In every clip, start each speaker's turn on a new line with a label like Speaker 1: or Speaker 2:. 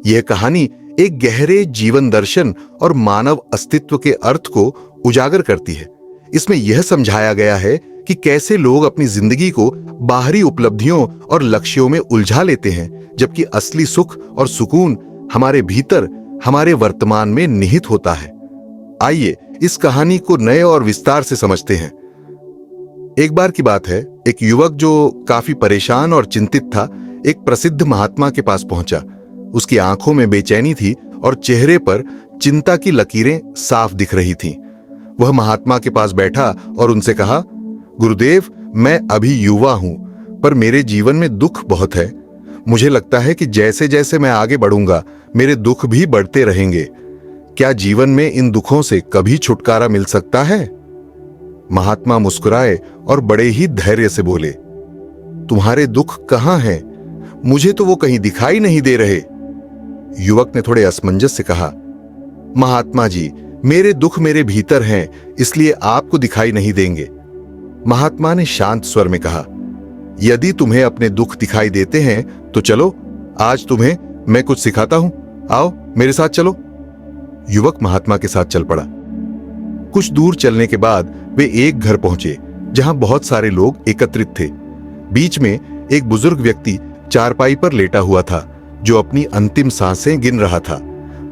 Speaker 1: यह कहानी एक गहरे जीवन दर्शन और मानव अस्तित्व के अर्थ को उजागर करती है। इसमें यह समझाया गया है कि कैसे लोग अपनी जिंदगी को बाहरी उपलब्धियों और लक्ष्यों में उलझा लेते हैं, जबकि असली सुख और सुकून हमारे भीतर, हमारे वर्तमान में निहित होता है। आइए इस कहानी को नए और विस्तार से समझते हैं। एक बार की बात है, एक युवक जो काफी परेशान और चिंतित था, एक प्रसिद्ध महात्मा के पास पहुंचा। उसकी आंखों में बेचैनी थी और चेहरे पर चिंता की लकीरें साफ दिख रही थीं। वह महात्मा के पास बैठा और उनसे कहा, गुरुदेव, मैं अभी युवा हूं, पर मेरे जीवन में दुख बहुत है। मुझे लगता है कि जैसे जैसे मैं आगे बढ़ूंगा, मेरे दुख भी बढ़ते रहेंगे। क्या जीवन में इन दुखों से कभी छुटकारा मिल सकता है? महात्मा मुस्कुराए और बड़े ही धैर्य से बोले, तुम्हारे दुख कहां हैं? मुझे तो वो कहीं दिखाई नहीं दे रहे। युवक ने थोड़े असमंजस से कहा, महात्मा जी, मेरे दुख मेरे भीतर हैं, इसलिए आपको दिखाई नहीं देंगे। महात्मा ने शांत स्वर में कहा, यदि तुम्हें अपने दुख दिखाई देते हैं तो चलो, आज तुम्हें मैं कुछ सिखाता हूं, आओ मेरे साथ चलो। युवक महात्मा के साथ चल पड़ा। कुछ दूर चलने के बाद वे एक घर पहुंचे जहां बहुत सारे लोग एकत्रित थे। बीच में एक बुजुर्ग व्यक्ति चारपाई पर लेटा हुआ था, जो अपनी अंतिम सांसें गिन रहा था।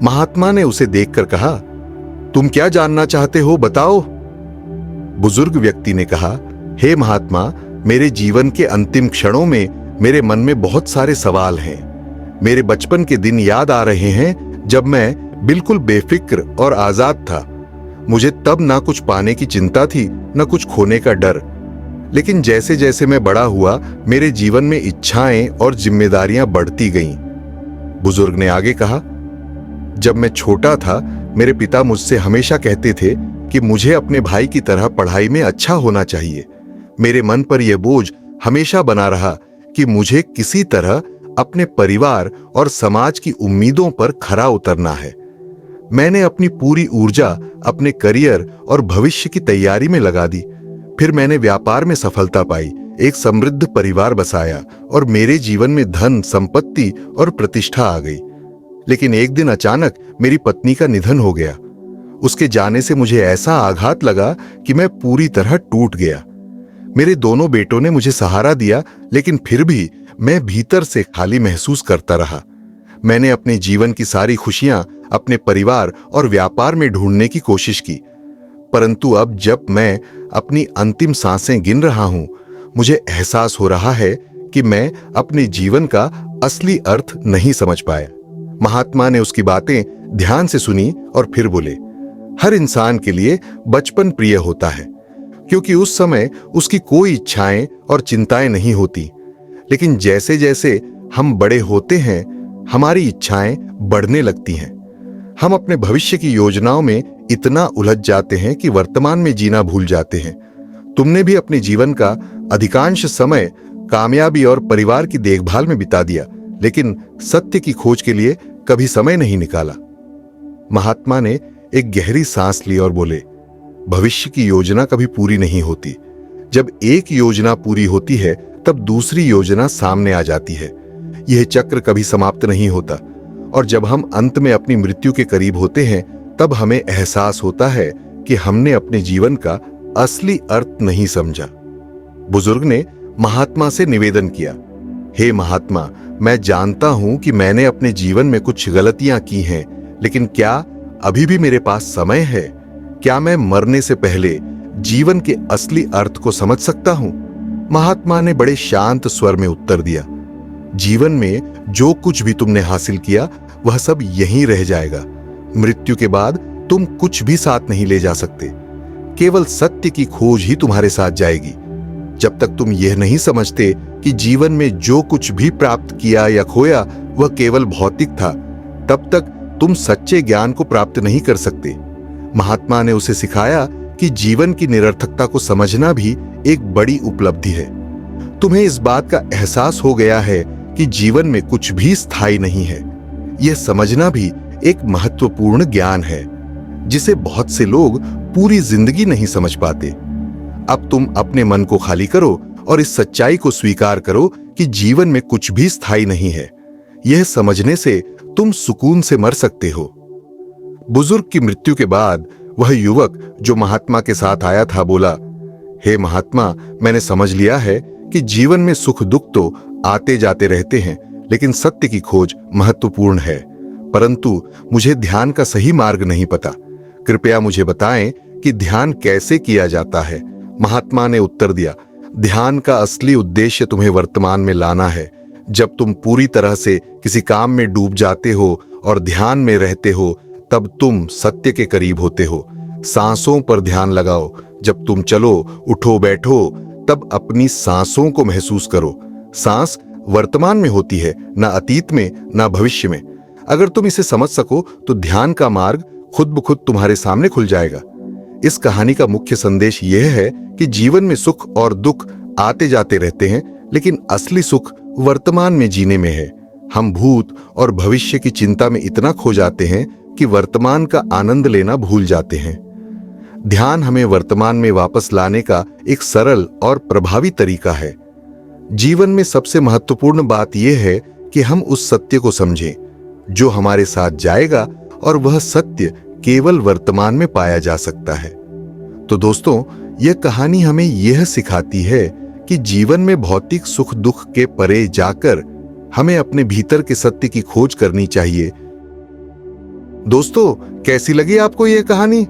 Speaker 1: महात्मा ने उसे देखकर कहा, तुम क्या जानना चाहते हो, बताओ। बुजुर्ग व्यक्ति ने कहा, हे महात्मा, मेरे जीवन के अंतिम क्षणों में मेरे मन में बहुत सारे सवाल हैं। मेरे बचपन के दिन याद आ रहे हैं, जब मैं बिल्कुल बेफिक्र और आजाद था। मुझे तब ना कुछ पाने की चिंता थी, न कुछ खोने का डर। लेकिन जैसे जैसे मैं बड़ा हुआ, मेरे जीवन में इच्छाएं और जिम्मेदारियां बढ़ती गईं। बुजुर्ग ने आगे कहा, जब मैं छोटा था, मेरे पिता मुझसे हमेशा कहते थे कि मुझे अपने भाई की तरह पढ़ाई में अच्छा होना चाहिए। मेरे मन पर यह बोझ हमेशा बना रहा कि मुझे किसी तरह अपने परिवार और समाज की उम्मीदों पर खरा उतरना है। मैंने अपनी पूरी ऊर्जा अपने करियर और भविष्य की तैयारी में लगा दी। फिर मैंने व्यापार में सफलता पाई, एक समृद्ध परिवार बसाया और मेरे जीवन में धन, संपत्ति और प्रतिष्ठा आ गई। लेकिन एक दिन अचानक मेरी पत्नी का निधन हो गया। उसके जाने से मुझे ऐसा आघात लगा कि मैं पूरी तरह टूट गया। मेरे दोनों बेटों ने मुझे सहारा दिया, लेकिन फिर भी मैं भीतर से खाली महसूस करता रहा। मैंने अपने जीवन की सारी खुशियां अपने परिवार और व्यापार में ढूंढने की कोशिश की, परंतु अब जब मैं अपनी अंतिम सांसें गिन रहा हूं, मुझे एहसास हो रहा है कि मैं अपने जीवन का असली अर्थ नहीं समझ पाया। महात्मा ने उसकी बातें ध्यान से सुनी और फिर बोले, हर इंसान के लिए बचपन प्रिय होता है, क्योंकि उस समय उसकी कोई इच्छाएं और चिंताएं नहीं होती। लेकिन जैसे जैसे हम बड़े होते हैं, हमारी इच्छाएं बढ़ने लगती हैं। हम अपने भविष्य की योजनाओं में इतना उलझ जाते हैं कि वर्तमान में जीना भूल जाते हैं। तुमने भी अपने जीवन का अधिकांश समय कामयाबी और परिवार की देखभाल में बिता दिया, लेकिन सत्य की खोज के लिए कभी समय नहीं निकाला। महात्मा ने एक गहरी सांस ली और बोले, भविष्य की योजना कभी पूरी नहीं होती। जब एक योजना पूरी होती है, तब दूसरी योजना सामने आ जाती है। यह चक्र कभी समाप्त नहीं होता, और जब हम अंत में अपनी मृत्यु के करीब होते हैं, तब हमें एहसास होता है कि हमने अपने जीवन का असली अर्थ नहीं समझा। बुजुर्ग ने महात्मा से निवेदन किया, हे महात्मा, मैं जानता हूं कि मैंने अपने जीवन में कुछ गलतियां की हैं, लेकिन क्या अभी भी मेरे पास समय है? क्या मैं मरने से पहले जीवन के असली अर्थ को समझ सकता हूं? महात्मा ने बड़े शांत स्वर में उत्तर दिया, जीवन में जो कुछ भी तुमने हासिल किया, वह सब यहीं रह जाएगा। मृत्यु के बाद तुम कुछ भी साथ नहीं ले जा सकते। केवल सत्य की खोज ही तुम्हारे साथ जाएगी। जब तक तुम यह नहीं समझते कि जीवन में जो कुछ भी प्राप्त किया या खोया वह केवल भौतिक था, तब तक तुम सच्चे ज्ञान को प्राप्त नहीं कर सकते। महात्मा ने उसे सिखाया कि जीवन की निरर्थकता को समझना भी एक बड़ी उपलब्धि है। तुम्हें इस बात का एहसास हो गया है कि जीवन में कुछ भी स्थायी नहीं है। यह समझना भी एक महत्वपूर्ण ज्ञान है, जिसे बहुत से लोग पूरी जिंदगी नहीं समझ पाते। अब तुम अपने मन को खाली करो और इस सच्चाई को स्वीकार करो कि जीवन में कुछ भी स्थायी नहीं है। यह समझने से तुम सुकून से मर सकते हो। बुजुर्ग की मृत्यु के बाद वह युवक जो महात्मा के साथ आया था बोला, हे महात्मा, मैंने समझ लिया है कि जीवन में सुख दुख तो आते जाते रहते हैं, लेकिन सत्य की खोज महत्वपूर्ण है। परंतु मुझे ध्यान का सही मार्ग नहीं पता। कृपया मुझे बताएं कि ध्यान कैसे किया जाता है। महात्मा ने उत्तर दिया, ध्यान का असली उद्देश्य तुम्हें वर्तमान में लाना है। जब तुम पूरी तरह से किसी काम में डूब जाते हो और ध्यान में रहते हो, तब तुम सत्य के करीब होते हो। सांसों पर ध्यान लगाओ। जब तुम चलो, उठो, बैठो, तब अपनी सांसों को महसूस करो। सांस वर्तमान में होती है, ना अतीत में, ना भविष्य में। अगर तुम इसे समझ सको तो ध्यान का मार्ग खुद ब खुद तुम्हारे सामने खुल जाएगा। इस कहानी का मुख्य संदेश यह है कि जीवन में सुख और दुख आते जाते रहते हैं, लेकिन असली सुख वर्तमान में जीने में है। हम भूत और भविष्य की चिंता में इतना खो जाते हैं कि वर्तमान का आनंद लेना भूल जाते हैं। ध्यान हमें वर्तमान में वापस लाने का एक सरल और प्रभावी तरीका है। जीवन में सबसे महत्वपूर्ण बात यह है कि हम उस सत्य को समझें जो हमारे साथ जाएगा, और वह सत्य केवल वर्तमान में पाया जा सकता है। तो दोस्तों, यह कहानी हमें यह सिखाती है कि जीवन में भौतिक सुख दुख के परे जाकर हमें अपने भीतर के सत्य की खोज करनी चाहिए। दोस्तों, कैसी लगी आपको यह कहानी?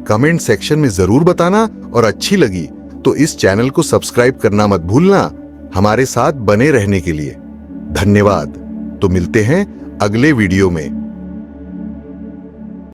Speaker 1: कमेंट सेक्शन में जरूर बताना, और अच्छी लगी तो इस चैनल को सब्सक्राइब करना मत भूलना हमारे साथ बने रहने के लिए। धन्यवाद। तो मिलते हैं अगले वीडियो में।